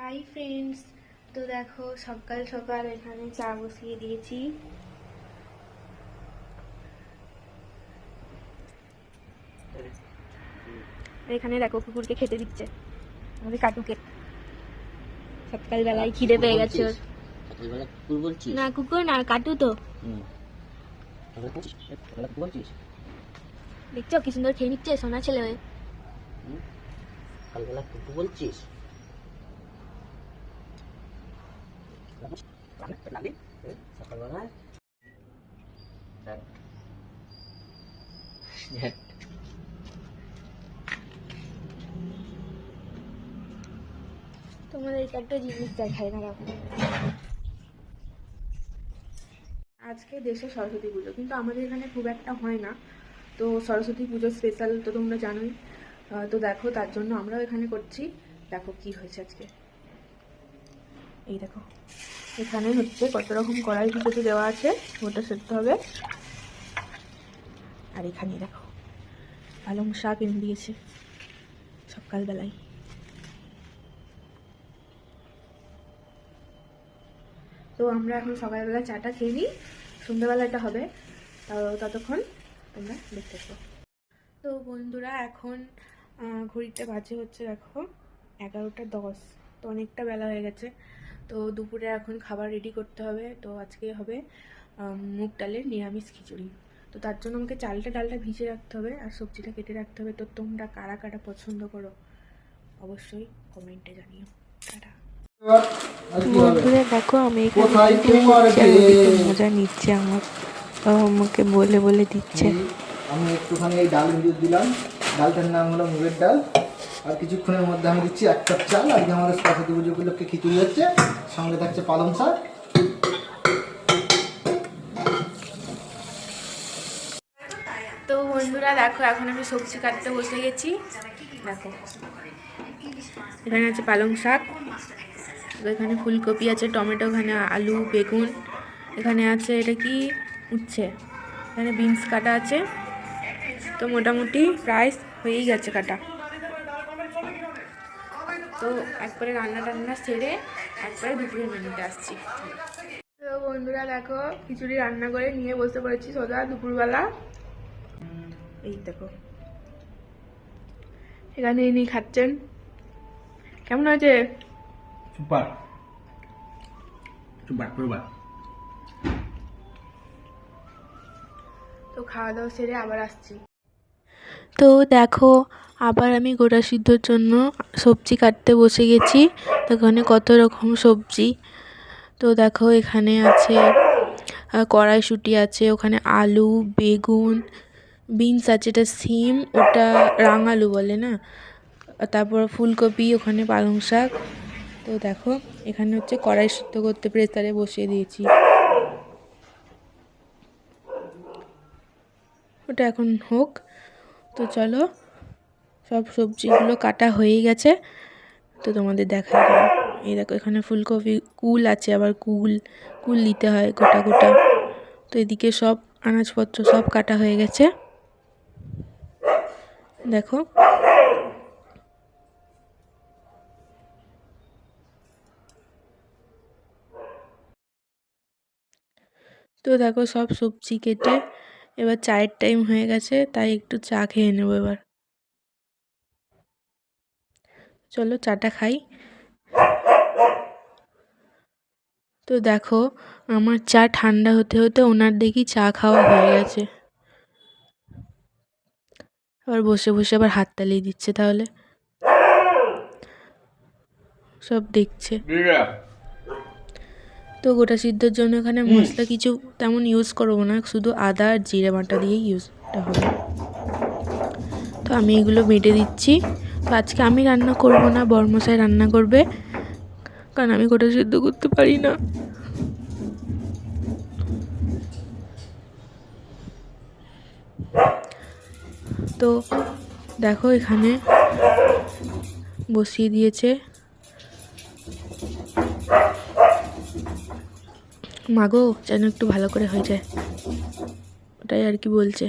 Hi friends, তো দেখো সকাল সকাল এখানে চা বসিয়ে দিয়েছি। এখানে দেখো কুকুরকে খেতে দিচ্ছে আমাদের কাটুকে। সকালবেলায় খিদে পেয়ে গেছে ওর। না কুকুর না, কাটু তো। দেখছো কি সুন্দর খেয়ে নিচ্ছে সোনা ছেলে হয়ে। সকালবেলা কুকু বলছিস? সকালবেলায় তোমাদেরকে একটা জিনিস দেখাই না। আজকে দেশে সরস্বতী পুজো, কিন্তু আমাদের এখানে খুব একটা হয় না। তো সরস্বতী পুজো স্পেশাল তো তোমরা জানোই। তো দেখো তার জন্য আমরাও এখানে করছি। দেখো কি হয়েছে আজকে, এই দেখো এখানে হচ্ছে কত রকম কড়াই কিছু দেওয়া আছে, ওটা সেদ্ধ হবে। আর এখানে দেখো পালং শাক এনে দিয়েছে সকালবেলায়। তো আমরা এখন সকালবেলা চাটা খেয়ে নিই, সন্ধ্যাবেলা এটা হবে। ততক্ষণ তোমরা দেখতে থাকো। তো বন্ধুরা এখন ঘড়িতে বাজে হচ্ছে দেখো 11:10। তো অনেকটা বেলা হয়ে গেছে। তো দুপুরে এখন খাবার রেডি করতে হবে। তো আজকে হবে মুগ ডালের নিরামিষ খিচুড়ি। তো তার জন্য আমাকে ডালটা ভিজে রাখতে হবে আর সবজিটা কেটে রাখতে হবে। তো তোমরা কারা কারা পছন্দ করো অবশ্যই কমেন্টে জানিও। টাটা। বন্ধুরা দেখো আমি এখানে ভিডিও করছি আর ওদিকে মজা নিচ্ছে আমার, আমাকে বলে বলে দিচ্ছে। আমি একটুখানি এই ডাল ভিজিয়ে দিলাম। ডালটার নাম হলো মুগের ডাল। আর কিছুক্ষণের মধ্যে আমি দিচ্ছি 1 কাপ চাল। আজকে আমাদের সরস্বতী পুজো উপলক্ষে খিচুড়ি হচ্ছে, সঙ্গে থাকছে পালং শাক। তো বন্ধুরা দেখো এখন আমি সবজি কাটতে বসে গেছি। দেখো এখানে আছে পালং শাক, এখানে ফুলকপি আছে, টমেটো, এখানে আলু, বেগুন, এখানে আছে এটা কি উচ্ছে, এখানে বিনস কাটা আছে। তো মোটামুটি প্রায় হয়েই গেছে কাটা। তো একবারে রান্না সেরে একবারে দুপুরের মেনুতে আসছি। তো বন্ধুরা দেখো খিচুড়ি রান্না করে নিয়ে বসে পড়েছি সোজা দুপুরবেলা। এই দেখো এখানে ইনি খাচ্ছেন। কেমন হয়েছে? Super super super. তো খাওয়া দাওয়া সেরে আবার আসছি। তো দেখো আবার আমি গোটা সিদ্ধর জন্য সবজি কাটতে বসে গেছি। এখানে কত রকম সবজি। তো দেখো এখানে আছে কড়াইশুঁটি আছে, ওখানে আলু, বেগুন, বিনস আছে, এটা সিম, ওটা রাঙালু বলে না, তারপর ফুলকপি, ওখানে পালং শাক। তো দেখো এখানে হচ্ছে কড়াই সিদ্ধ করতে প্রেসারে বসিয়ে দিয়েছি, ওটা এখন হোক। তো চলো সব সবজিগুলো কাটা হয়েই গেছে, তো তোমাদের দেখাই দাও। এই দেখো এখানে ফুলকপি, কুল আছে, আবার কুল দিতে হয় গোটা গোটা। তো এদিকে সব আনাজপত্র সব কাটা হয়ে গেছে দেখো। তো দেখো সব সবজি কেটে এবার চায়ের টাইম হয়ে গেছে, তাই একটু চা খেয়ে নেবো এবার। চলো চাটা খাই। তো দেখো আমার চা ঠান্ডা হতে হতে ওনার দেখি চা খাওয়া হয়ে গেছে। আবার বসে বসে আবার হাততালি দিচ্ছে, তাহলে সব দেখছে। তো গোটা সিদ্ধর জন্য এখানে মশলা কিছু তেমন ইউজ করবো না, শুধু আদা আর জিরে বাটা দিয়েই ইউজটা হবে। তো আমি এগুলো বেটে দিচ্ছি। তো আজকে আমি রান্না করব না, বড়মশাই রান্না করবে, কারণ আমি গোটা সিদ্ধ করতে পারি না। তো দেখো এখানে বসিয়ে দিয়েছে। মাগো যেন একটু ভালো করে হয়ে যায়, ওটাই আর কি বলছে।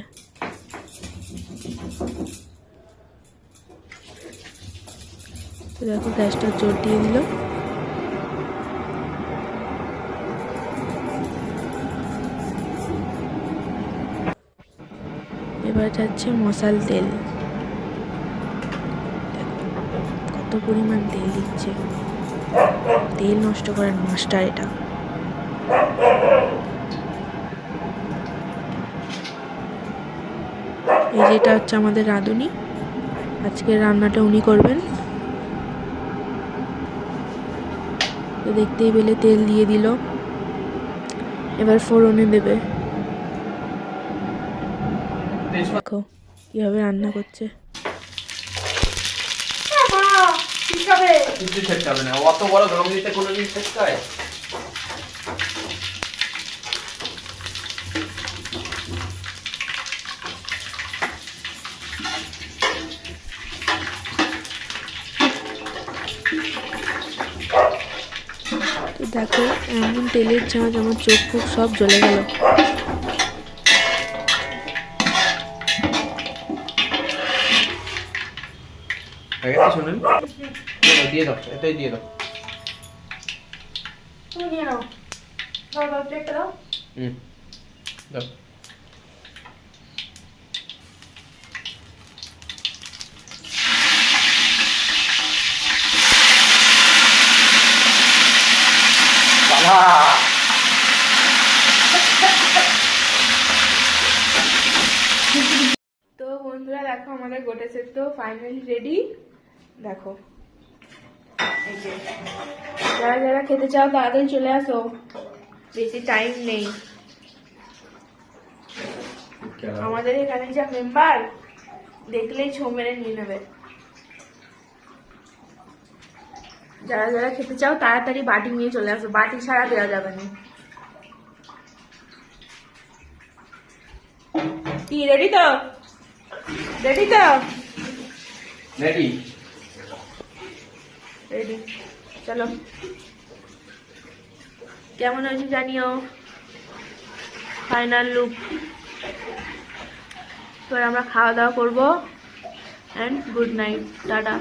তো দেখো গ্যাসটা জোর দিয়ে দিল। এবার যাচ্ছে মশাল তেল। দেখো কত পরিমাণ তেল দিচ্ছে, তেল নষ্ট করার মাস্টার এটা। এই যেটা হচ্ছে আমাদের রাঁধুনি, আজকের রান্নাটা উনি করবেন। তো দেখতেই পেলে তেল দিয়ে দিল, এবার ফোড়নে দেবে। দেখো কিভাবে রান্না করছে। কিছু ছেড়তে হবে না, অত বড় গরম দিতে কোনো জিনিস ছেড়তে হয়? তো দেখো এমন তেলের ঝাঁজ, আমার চোখ ফুক সব জ্বলে গেল। হয়ে গেছে, শুনুন দিয়ে দাও, এটাই দিয়ে দাও। তুমি নিয়ে নাও, দাও দাও প্লেটটা দাও। দাও। বাবা তো বন্ধুরা দেখো আমাদের গোটা সেট তো ফাইনালি রেডি। দেখো এই যে, যারা যারা খেতে চাও তাড়াতাড়ি চলে আসো, বেশি টাইম নেই। আমাদের এখানে যা মেম্বার, দেখলেই ছো মেরে নিয়ে নেবে। যারা যারা খেতে চাও তাড়াতাড়ি বাটি নিয়ে চলে আসো, বাটি ছাড়া দেওয়া যাবে না। কি রেডি তো? রেডি তো? রেডি। রেডি, চলো। কেমন হয়েছে জানিও ফাইনাল লুক। এবার আমরা খাওয়া দাওয়া করবো। And good night, tata.